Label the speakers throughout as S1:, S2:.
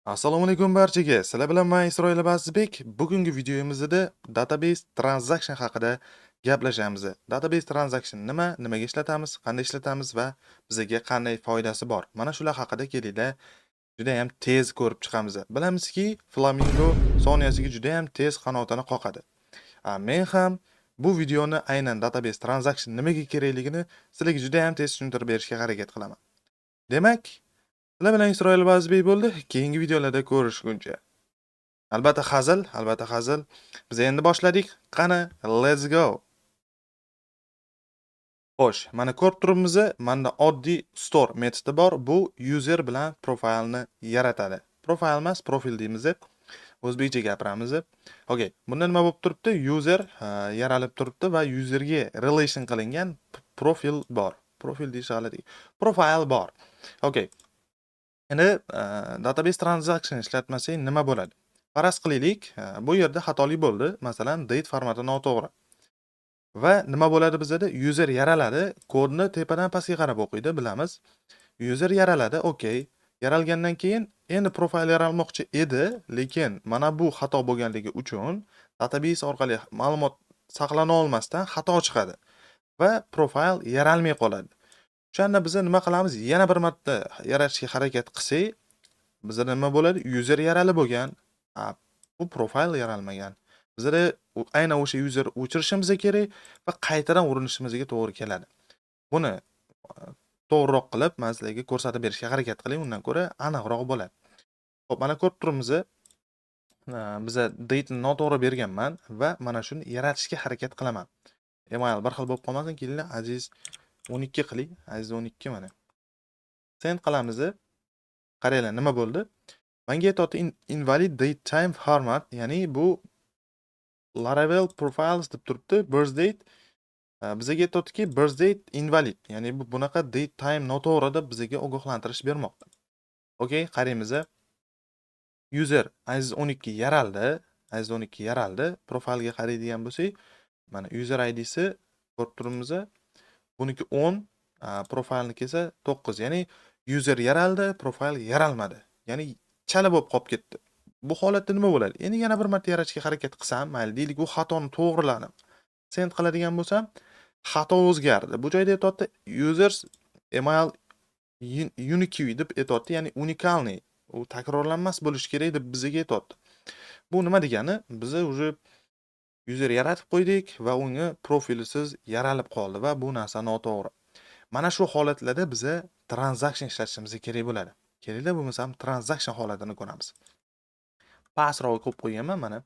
S1: Assalomu alaykum barchaga. Sizlar bilan men Isroil Azizbek. Bugungi videomizda database transaction haqida gaplashamiz. Database transaction nima, nimaga ishlatamiz, qanday ishlatamiz va bizga qanday foydasi bor? Mana shular haqida kelinglar juda ham tez ko'rib chiqamiz. Bilamizki, Flamingo soniyasiga juda ham tez qanotini qoqadi. Men ham bu videoni aynan database transaction nimaga kerakligini sizlarga juda ham tez tushuntirib berishga harakat qilaman. Demak, sizlar bilan Isroil Azizbek bo'ldi. Keyingi videolarda ko'rishguncha. Albatta hazil. Biz endi boshladik. Qani, let's go. Xo'sh, mana ko'rib turibmiz, menda oddiy store metodi bor. Bu user bilan profilni yaratadi. Profil emas, profil deymiz. O'zbekcha gapiramiz. Okay, bunda nima bo'lib turibdi? User yaralib turibdi va userga relation qilingan profil bor. Profil deyish g'alati. Profil bor. Okay. Endi database transaction ishlatmasak nima bo'ladi? Faraz qilaylik, bu yerda xatolik bo'ldi. Masalan, date formati noto'g'ri. Va nima bo'ladi bizda? User yaraladi, kodni tepadan pastga qarab o'qiydi, bilamiz. User yaraladi, okey. Yaralgandan keyin endi profil yaralmoqchi edi, lekin mana bu xato bo'lganligi uchun database orqali ma'lumot saqlana olmasdan xato chiqadi va profil yaralmay qoladi. O'shanda biz nima qilamiz? Yana bir marta yaratishga harakat qilsak, bizda nima bo'ladi? User yarali bo'lgan, bu profil yaralmagan. Bizda aynan o'sha user o'chirishimiz kerak va qaytadan urinishimizga to'g'ri keladi. Buni to'g'riroq qilib, men sizlarga ko'rsatib berishga harakat qiling, undan ko'ra aniqroq bo'ladi. Xo'p, mana ko'rib turibmiz, biza date noto'g'ri berganman va mana shuni yaratishga harakat qilaman. Email bir xil bo'lib qolmasin, kelinglar, aziz 12 qiling, aziz 12 mana. Send qilamiz. Qaranglar, nima bo'ldi? Menga aytayapti invalid date time format, ya'ni bu Laravel profiles deb turibdi, birth date. Bizga aytayaptiki birth date invalid, ya'ni bu bunaqa date time noto'g'ri deb bizga ogohlantirish bermoqda. Okey, qaraymiz. User aziz 12 yaraldi, aziz 12 yaraldi. Profilga qaraydigan bo'lsak, mana user ID'si ko'rib turibmiz. Buniki 10, profilniki esa 9. Ya'ni user yaraldi, profil yaralmadi. Ya'ni chala bo'lib qolib ketdi. Bu holatda nima bo'ladi? Endi yana bir marta yaratishga harakat qilsam, mayli deylik, u xatoni to'g'rilanib send qiladigan bo'lsam, xato o'zgardi. Bu joyda aytayapti users email unique deb aytayapti, ya'ni unikalniy, u takrorlanmas bo'lishi kerak deb bizga aytayapti. Bu nima degani? Biz уже user yaratib qo'ydik va unga profilisiz yaralib qoldi va bu narsa noto'g'ri. Mana shu holatlarda biza transaction ishlatishimiz kerak bo'ladi. Kelinglar, bo'lmasam transaction holatini ko'ramiz. Pastroq qo'yib qo'yganman mana.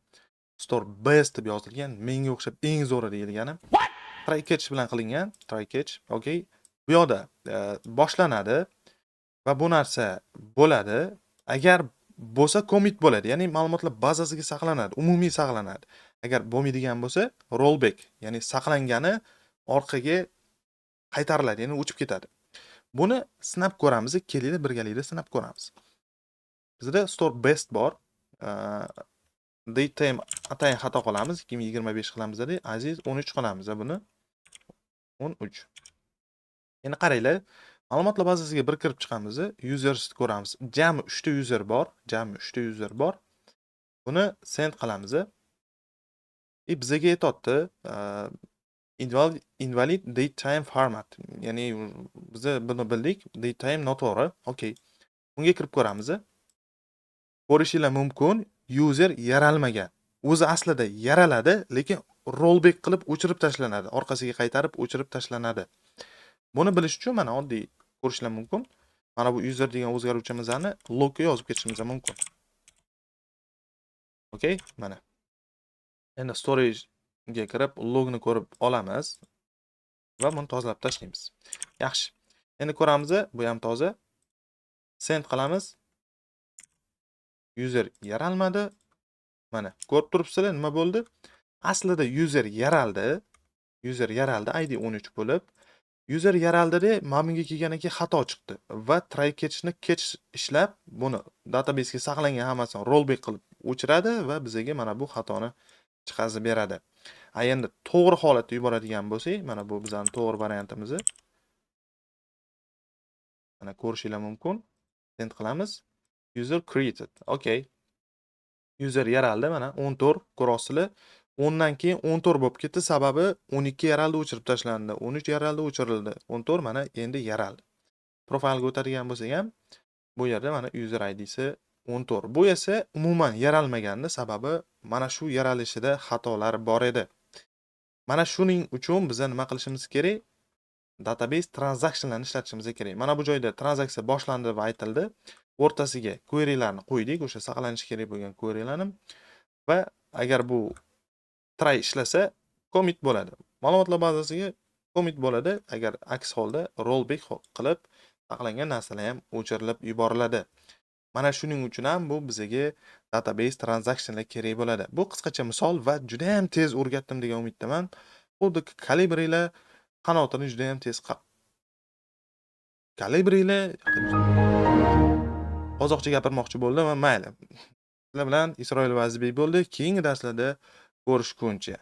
S1: Store best deb yozilgan, menga o'xshab eng zo'ri deyilgani. Try catch bilan qilingan, try catch, okey. Bu yoqda boshlanadi va bu narsa bo'ladi. Agar bo'lsa commit bo'ladi, ya'ni ma'lumotlar bazasiga saqlanadi, umumiy saqlanadi. Agar bo'lmaydigan bo'lsa rollback, ya'ni saqlangani orqaga qaytariladi, ya'ni o'chib ketadi. Buni sinab ko'ramiz, kelinglar birgalikda sinab ko'ramiz. Bizda store best bor. Date time atayin xato qilamiz, 2025 qilamiz dedi. Aziz 13 qilamiz buni. 13. Endi qaranglar, ma'lumotlar bazasiga bir kirib chiqamiz, users ko'ramiz. Jami 3 ta user bor, Buni send qilamiz. Bizga aytayapti, invalid date time format. Ya'ni biz buni bildik, date time noto'g'ri. Okey. Bunga kirib ko'ramiz. Ko'rishinglar mumkin, user yaralmagan. O'zi aslida yaraladi, lekin rollback qilib o'chirib tashlanadi. Orqasiga qaytarib o'chirib tashlanadi. Buni bilish uchun mana oddiy ko'rishlar mumkin. Mana bu user degan o'zgaruvchimizni logga yozib ketishimiz mumkin. Okey, mana. Endi storage ga kirib logni ko'rib olamiz va buni tozalab tashlaymiz. Yaxshi. Endi ko'ramiz, bu ham toza. Send qilamiz. User yaralmadi. Mana, ko'rib turibsizlar nima bo'ldi? Aslida user yaraldi. ID 13 bo'lib, user yaraldi-da, menga kelgandan keyin xato chiqdi va try catchni catch ishlab, buni databasega saqlangan hammasini rollback qilib o'chiradi va bizga mana bu xatoni chiqazib beradi. Endi to'g'ri holatda yuboradigan bo'lsak, mana bu bizning to'g'ri variantimiz. Mana ko'rishinglar mumkin. Send qilamiz. User created. Okay. User yaraldi mana 14 ko'ryapsizlar. 10 dan keyin 14 bo'lib ketdi. Sababi 12 yaraldi, o'chirib tashlandi. 13 yaraldi, o'chirildi. 14 mana endi yaraldi. Profilga o'tadigan bo'lsak ham bu yerda mana user ID'si 14. Bu esa umuman yaralmagandi, sababi mana shu yaralishida xatolar bor edi. Mana shuning uchun biz nima qilishimiz kerak? Database transactionlarni ishlatishimiz kerak. Mana bu joyda transaksiya boshlandi deb aytildi. O'rtasiga query'larni qo'ydik, o'sha saqlanishi kerak bo'lgan query'larni va agar bu try ishlasa commit bo'ladi. Ma'lumotlar bazasiga commit bo'ladi. Agar aks holda rollback qilib saqlangan narsalar ham o'chirilib yuboriladi. Mana shuning uchun ham bu bizga database transactionlar kerak bo'ladi. Bu qisqacha misol va juda ham tez o'rgatdim degan umiddaman. Xuddi kalibrlar qanotini juda ham tez kalibrlar qozoqcha gapirmoqchi bo'ldim, mayli. Sizlar bilan Isroil Vazibek bo'ldi. Keyingi darslarda ko'rishguncha